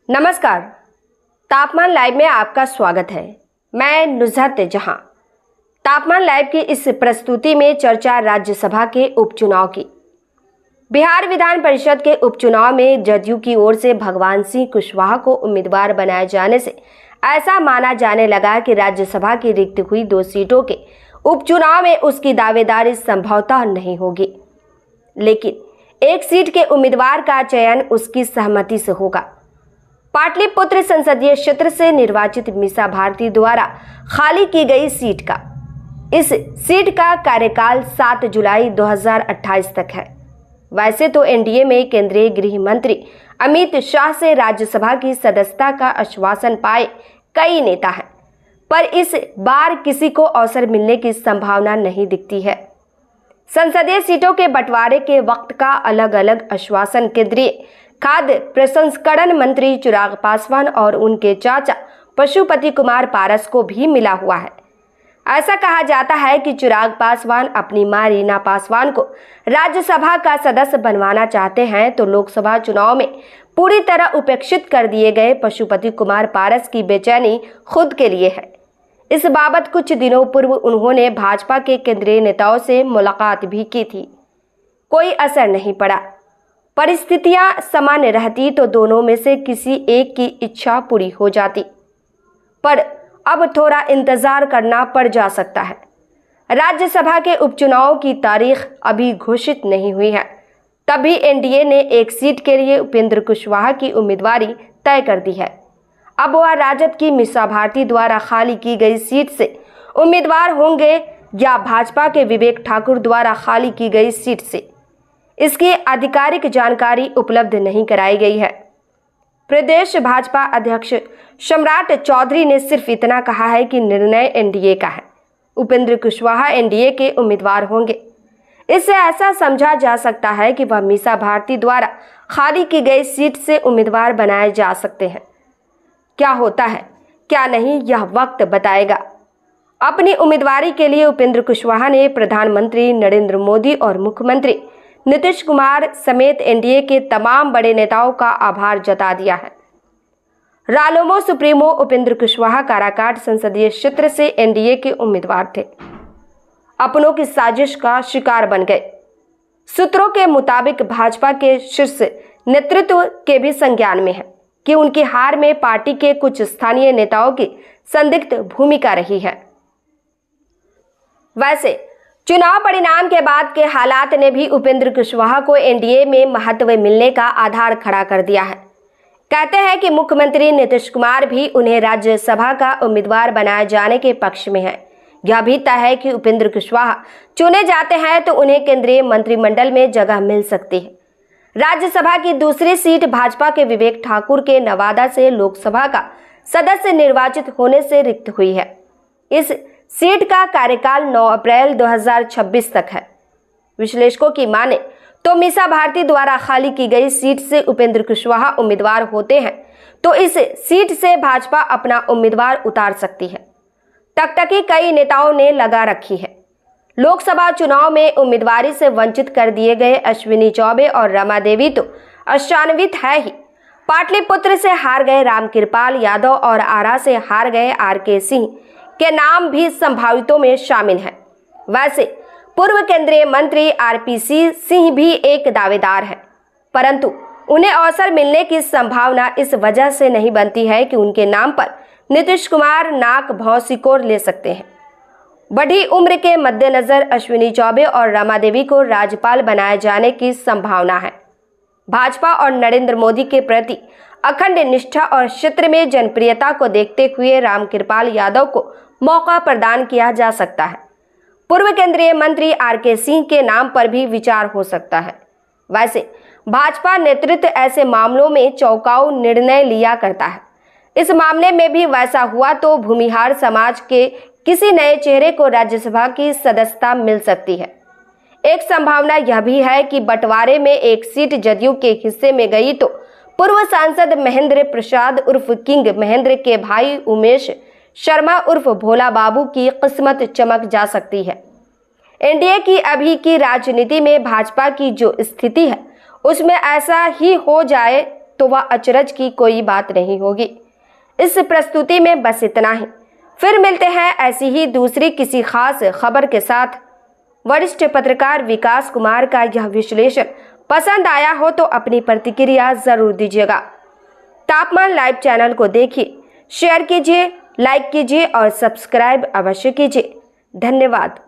नमस्कार। तापमान लाइव में आपका स्वागत है। मैं नुज़हत जहां। तापमान लाइव की इस प्रस्तुति में चर्चा राज्यसभा के उपचुनाव की। बिहार विधान परिषद के उपचुनाव में जदयू की ओर से भगवान सिंह कुशवाहा को उम्मीदवार बनाए जाने से ऐसा माना जाने लगा कि राज्यसभा की रिक्त हुई 2 सीटों के उपचुनाव में उसकी दावेदारी संभवतः नहीं होगी, लेकिन एक सीट के उम्मीदवार का चयन उसकी सहमति से होगा। पाटलिपुत्र संसदीय क्षेत्र से निर्वाचित मीसा भारती द्वारा खाली की गई सीट का इस सीट का कार्यकाल 7 जुलाई 2028 तक है। वैसे तो एनडीए में केंद्रीय गृह मंत्री अमित शाह से राज्यसभा की सदस्यता का आश्वासन पाए कई नेता हैं, पर इस बार किसी को अवसर मिलने की संभावना नहीं दिखती है। संसदीय सीटों के बंटवारे के वक्त का अलग अलग आश्वासन केंद्रीय खाद्य प्रसंस्करण मंत्री चिराग पासवान और उनके चाचा पशुपति कुमार पारस को भी मिला हुआ है। ऐसा कहा जाता है कि चिराग पासवान अपनी मां रीना पासवान को राज्यसभा का सदस्य बनवाना चाहते हैं, तो लोकसभा चुनाव में पूरी तरह उपेक्षित कर दिए गए पशुपति कुमार पारस की बेचैनी खुद के लिए है। इस बाबत कुछ दिनों पूर्व उन्होंने भाजपा के केंद्रीय नेताओं से मुलाकात भी की थी। कोई असर नहीं पड़ा। परिस्थितियां सामान्य रहती तो दोनों में से किसी एक की इच्छा पूरी हो जाती, पर अब थोड़ा इंतजार करना पड़ जा सकता है। राज्यसभा के उपचुनाव की तारीख अभी घोषित नहीं हुई है, तभी एनडीए ने एक सीट के लिए उपेंद्र कुशवाहा की उम्मीदवारी तय कर दी है। अब वह राजद की मीसा भारती द्वारा खाली की गई सीट से उम्मीदवार होंगे या भाजपा के विवेक ठाकुर द्वारा खाली की गई सीट से, इसकी आधिकारिक जानकारी उपलब्ध नहीं कराई गई है। प्रदेश भाजपा अध्यक्ष सम्राट चौधरी ने सिर्फ इतना कहा है कि निर्णय एनडीए का है। उपेंद्र कुशवाहा एनडीए के उम्मीदवार होंगे। इससे ऐसा समझा जा सकता है कि वह मीसा भारती द्वारा खाली की गई सीट से उम्मीदवार बनाए जा सकते हैं। क्या होता है क्या नहीं, यह वक्त बताएगा। अपनी उम्मीदवारी के लिए उपेंद्र कुशवाहा ने प्रधानमंत्री नरेंद्र मोदी और मुख्यमंत्री नीतीश कुमार समेत एनडीए के तमाम बड़े नेताओं का आभार जता दिया है। रालोमो सुप्रीमो उपेंद्र कुशवाहा काराकाट संसदीय क्षेत्र से एनडीए के उम्मीदवार थे, अपनों की साजिश का शिकार बन गए। सूत्रों के मुताबिक भाजपा के शीर्ष नेतृत्व के भी संज्ञान में है कि उनकी हार में पार्टी के कुछ स्थानीय नेताओं की संदिग्ध भूमिका रही है। वैसे चुनाव परिणाम के बाद के हालात ने भी उपेंद्र कुशवाहा को एनडीए में महत्व मिलने का आधार खड़ा कर दिया है। कहते हैं कि मुख्यमंत्री नीतीश कुमार भी उन्हें राज्यसभा का उम्मीदवार बनाए जाने के पक्ष में है। यह भी तय है कि उपेंद्र कुशवाहा चुने जाते हैं तो उन्हें केंद्रीय मंत्रिमंडल में जगह मिल सकती है। राज्यसभा की दूसरी सीट भाजपा के विवेक ठाकुर के नवादा से लोकसभा का सदस्य निर्वाचित होने से रिक्त हुई है। इस सीट का कार्यकाल 9 अप्रैल 2026 तक है। विश्लेषकों की माने तो मीसा भारती द्वारा खाली की गई सीट से उपेंद्र कुशवाहा उम्मीदवार होते हैं तो इस सीट से भाजपा अपना उम्मीदवार उतार सकती है। टकटकी कई नेताओं ने लगा रखी है। लोकसभा चुनाव में उम्मीदवारी से वंचित कर दिए गए अश्विनी चौबे और रमा देवी तो अशान्वित है ही। पाटलिपुत्र से हार गए रामकृपाल यादव और आरा से हार गए आरके सिंह के नाम भी संभावितों में शामिल हैं। वैसे पूर्व केंद्रीय मंत्री आरपीसी सिंह भी एक दावेदार है, परंतु उन्हें अवसर मिलने की संभावना इस वजह से नहीं बनती है कि उनके नाम पर नीतीश कुमार नाक भौं सिकोड़ ले सकते हैं। बढ़ी उम्र के मद्देनजर अश्विनी चौबे और रमा देवी को राज्यपाल बनाए जाने की संभावना है। भाजपा और नरेंद्र मोदी के प्रति अखंड निष्ठा और क्षेत्र में जनप्रियता को देखते हुए रामकृपाल यादव को मौका प्रदान किया जा सकता है। पूर्व केंद्रीय मंत्री आरके सिंह के नाम पर भी विचार हो सकता है। वैसे भाजपा नेतृत्व ऐसे मामलों में चौकाऊ निर्णय लिया करता है। इस मामले में भी वैसा हुआ तो भूमिहार समाज के किसी नए चेहरे को राज्यसभा की सदस्यता मिल सकती है। एक संभावना यह भी है कि बंटवारे में एक सीट जदयू के हिस्से में गई तो पूर्व सांसद महेंद्र प्रसाद उर्फ किंग महेंद्र के भाई उमेश शर्मा उर्फ भोला बाबू की किस्मत चमक जा सकती है। एनडीए की अभी की राजनीति में भाजपा की जो स्थिति है उसमें ऐसा ही हो जाए तो वह अचरज की कोई बात नहीं होगी। इस प्रस्तुति में बस इतना ही। फिर मिलते हैं ऐसी ही दूसरी किसी खास खबर के साथ। वरिष्ठ पत्रकार विकास कुमार का यह विश्लेषण पसंद आया हो तो अपनी प्रतिक्रिया जरूर दीजिएगा। तापमान लाइव चैनल को देखिए, शेयर कीजिए, लाइक कीजिए और सब्सक्राइब अवश्य कीजिए। धन्यवाद।